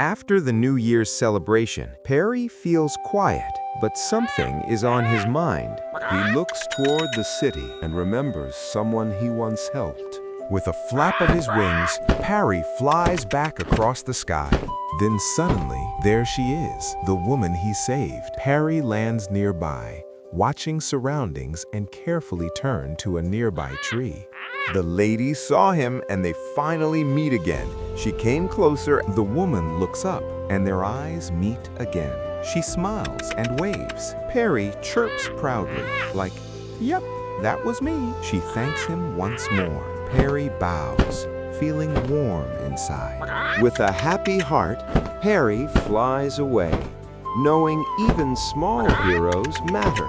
After the New Year's celebration, Parry feels quiet, but something is on his mind. He looks toward the city and remembers someone he once helped. With a flap of his wings, Parry flies back across the sky. Then suddenly, there she is, the woman he saved. Parry lands nearby, watching surroundings and carefully turns to a nearby tree. The lady saw him and they finally meet again. She came closer, the woman looks up, and their eyes meet again. She smiles and waves. Parry chirps proudly, like, "Yep, that was me." She thanks him once more. Parry bows, feeling warm inside. With a happy heart, Parry flies away, knowing even small heroes matter.